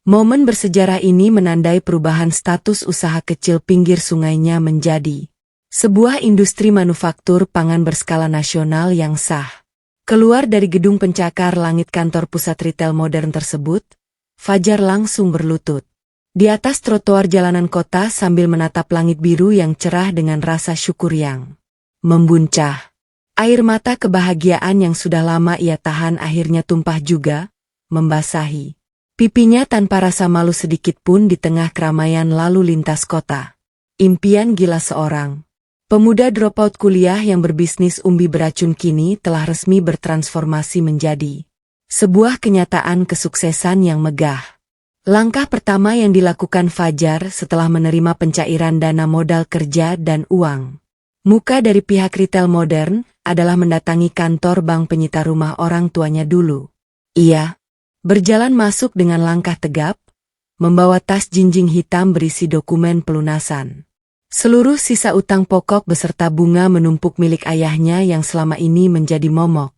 Momen bersejarah ini menandai perubahan status usaha kecil pinggir sungainya menjadi sebuah industri manufaktur pangan berskala nasional yang sah. Keluar dari gedung pencakar langit kantor pusat retail modern tersebut, Fajar langsung berlutut di atas trotoar jalanan kota sambil menatap langit biru yang cerah dengan rasa syukur yang membuncah. Air mata kebahagiaan yang sudah lama ia tahan akhirnya tumpah juga, membasahi pipinya tanpa rasa malu sedikit pun di tengah keramaian lalu lintas kota. Impian gila seorang pemuda dropout kuliah yang berbisnis umbi beracun kini telah resmi bertransformasi menjadi sebuah kenyataan kesuksesan yang megah. Langkah pertama yang dilakukan Fajar setelah menerima pencairan dana modal kerja dan uang muka dari pihak retail modern adalah mendatangi kantor bank penyita rumah orang tuanya dulu. Ia berjalan masuk dengan langkah tegap, membawa tas jinjing hitam berisi dokumen pelunasan seluruh sisa utang pokok beserta bunga menumpuk milik ayahnya yang selama ini menjadi momok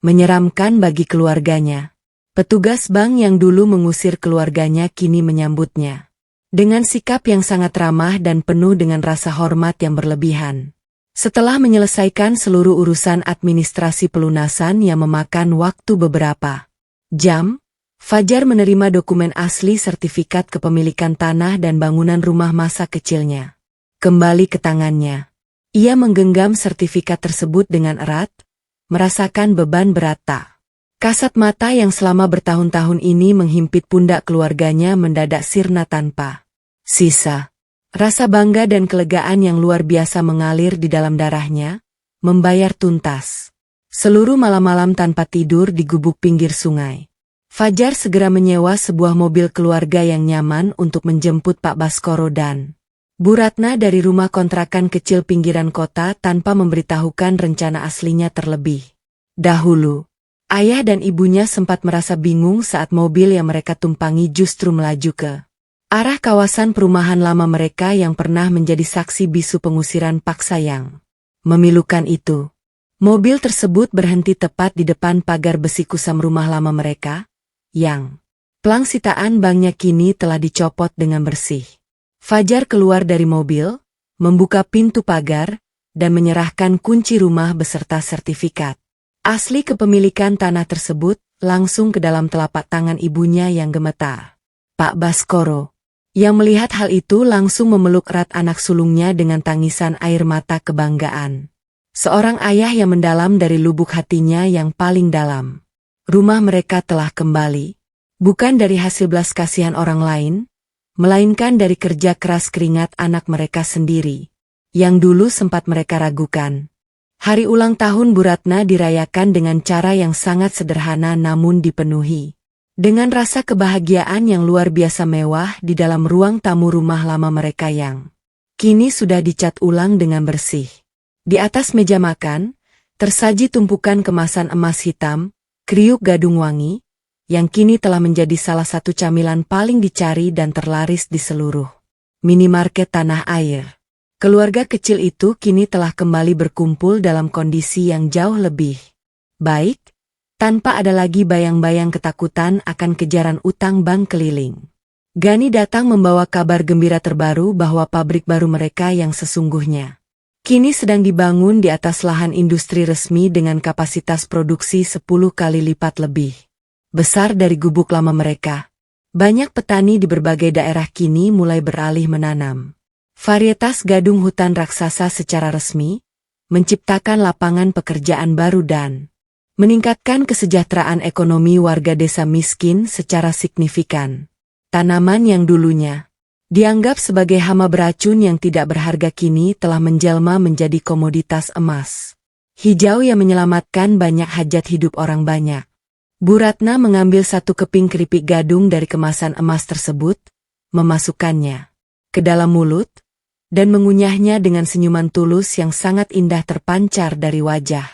menyeramkan bagi keluarganya. Petugas bank yang dulu mengusir keluarganya kini menyambutnya dengan sikap yang sangat ramah dan penuh dengan rasa hormat yang berlebihan. Setelah menyelesaikan seluruh urusan administrasi pelunasan yang memakan waktu beberapa jam, Fajar menerima dokumen asli sertifikat kepemilikan tanah dan bangunan rumah masa kecilnya kembali ke tangannya. Ia menggenggam sertifikat tersebut dengan erat, merasakan beban berat tak kasat mata yang selama bertahun-tahun ini menghimpit pundak keluarganya mendadak sirna tanpa sisa. Rasa bangga dan kelegaan yang luar biasa mengalir di dalam darahnya, membayar tuntas seluruh malam-malam tanpa tidur di gubuk pinggir sungai. Fajar segera menyewa sebuah mobil keluarga yang nyaman untuk menjemput Pak Baskoro dan Bu Ratna dari rumah kontrakan kecil pinggiran kota tanpa memberitahukan rencana aslinya terlebih dahulu. Ayah dan ibunya sempat merasa bingung saat mobil yang mereka tumpangi justru melaju ke arah kawasan perumahan lama mereka yang pernah menjadi saksi bisu pengusiran paksa yang memilukan itu. Mobil tersebut berhenti tepat di depan pagar besi kusam rumah lama mereka, yang plang sitaan banknya kini telah dicopot dengan bersih. Fajar keluar dari mobil, membuka pintu pagar, dan menyerahkan kunci rumah beserta sertifikat asli kepemilikan tanah tersebut langsung ke dalam telapak tangan ibunya yang gemetar. Pak Baskoro, yang melihat hal itu langsung memeluk erat anak sulungnya dengan tangisan air mata kebanggaan. Seorang ayah yang mendalam dari lubuk hatinya yang paling dalam. Rumah mereka telah kembali, bukan dari hasil belas kasihan orang lain, melainkan dari kerja keras keringat anak mereka sendiri, yang dulu sempat mereka ragukan. Hari ulang tahun Bu Ratna dirayakan dengan cara yang sangat sederhana namun dipenuhi dengan rasa kebahagiaan yang luar biasa mewah di dalam ruang tamu rumah lama mereka yang kini sudah dicat ulang dengan bersih. Di atas meja makan, tersaji tumpukan kemasan emas hitam, kriuk gadung wangi, yang kini telah menjadi salah satu camilan paling dicari dan terlaris di seluruh minimarket tanah air. Keluarga kecil itu kini telah kembali berkumpul dalam kondisi yang jauh lebih baik, tanpa ada lagi bayang-bayang ketakutan akan kejaran utang bank keliling. Gani datang membawa kabar gembira terbaru bahwa pabrik baru mereka yang sesungguhnya kini sedang dibangun di atas lahan industri resmi dengan kapasitas produksi 10 kali lipat lebih besar dari gubuk lama mereka. Banyak petani di berbagai daerah kini mulai beralih menanam varietas gadung hutan raksasa secara resmi, menciptakan lapangan pekerjaan baru dan meningkatkan kesejahteraan ekonomi warga desa miskin secara signifikan. Tanaman yang dulunya dianggap sebagai hama beracun yang tidak berharga kini telah menjelma menjadi komoditas emas hijau yang menyelamatkan banyak hajat hidup orang banyak. Bu Ratna mengambil satu keping keripik gadung dari kemasan emas tersebut, memasukkannya ke dalam mulut, dan mengunyahnya dengan senyuman tulus yang sangat indah terpancar dari wajah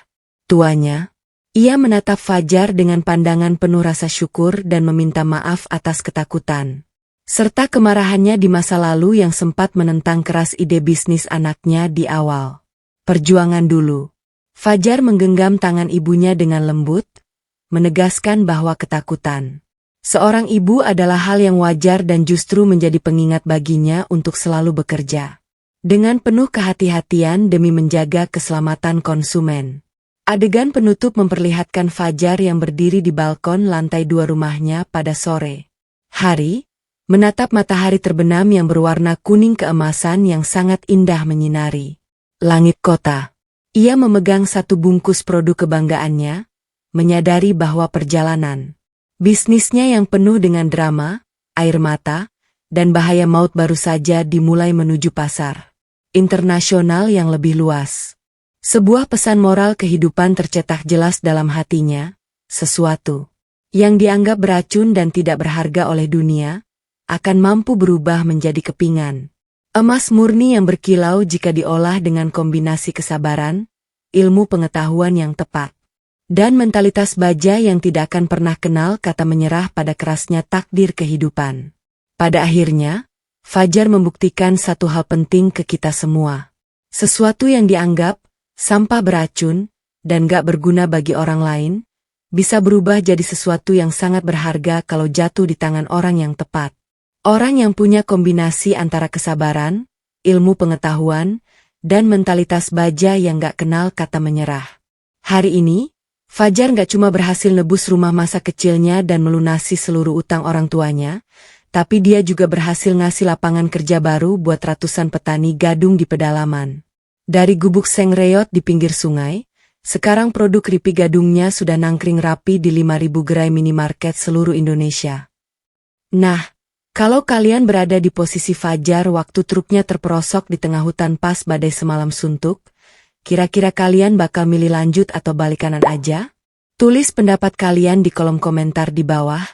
tuanya. Ia menatap Fajar dengan pandangan penuh rasa syukur dan meminta maaf atas ketakutan serta kemarahannya di masa lalu yang sempat menentang keras ide bisnis anaknya di awal perjuangan dulu. Fajar menggenggam tangan ibunya dengan lembut, menegaskan bahwa ketakutan seorang ibu adalah hal yang wajar dan justru menjadi pengingat baginya untuk selalu bekerja dengan penuh kehati-hatian demi menjaga keselamatan konsumen. Adegan penutup memperlihatkan Fajar yang berdiri di balkon lantai 2 rumahnya pada sore hari, menatap matahari terbenam yang berwarna kuning keemasan yang sangat indah menyinari langit kota. Ia memegang satu bungkus produk kebanggaannya, menyadari bahwa perjalanan bisnisnya yang penuh dengan drama, air mata, dan bahaya maut baru saja dimulai menuju pasar internasional yang lebih luas. Sebuah pesan moral kehidupan tercetak jelas dalam hatinya, sesuatu yang dianggap beracun dan tidak berharga oleh dunia, akan mampu berubah menjadi kepingan emas murni yang berkilau jika diolah dengan kombinasi kesabaran, ilmu pengetahuan yang tepat, dan mentalitas baja yang tidak akan pernah kenal kata menyerah pada kerasnya takdir kehidupan. Pada akhirnya, Fajar membuktikan satu hal penting ke kita semua. Sesuatu yang dianggap sampah beracun dan gak berguna bagi orang lain, bisa berubah jadi sesuatu yang sangat berharga kalau jatuh di tangan orang yang tepat. Orang yang punya kombinasi antara kesabaran, ilmu pengetahuan, dan mentalitas baja yang gak kenal kata menyerah. Hari ini, Fajar gak cuma berhasil nebus rumah masa kecilnya dan melunasi seluruh utang orang tuanya, tapi dia juga berhasil ngasih lapangan kerja baru buat ratusan petani gadung di pedalaman. Dari gubuk sengreot di pinggir sungai, sekarang produk keripik gadungnya sudah nangkring rapi di 5.000 gerai minimarket seluruh Indonesia. Nah, kalau kalian berada di posisi Fajar waktu truknya terperosok di tengah hutan pas badai semalam suntuk, kira-kira kalian bakal milih lanjut atau balik kanan aja? Tulis pendapat kalian di kolom komentar di bawah,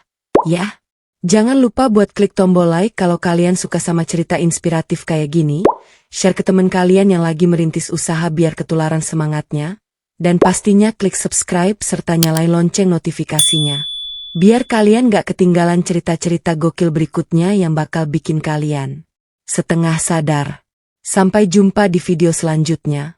ya. Jangan lupa buat klik tombol like kalau kalian suka sama cerita inspiratif kayak gini, share ke teman kalian yang lagi merintis usaha biar ketularan semangatnya, dan pastinya klik subscribe serta nyalain lonceng notifikasinya. Biar kalian gak ketinggalan cerita-cerita gokil berikutnya yang bakal bikin kalian setengah sadar. Sampai jumpa di video selanjutnya.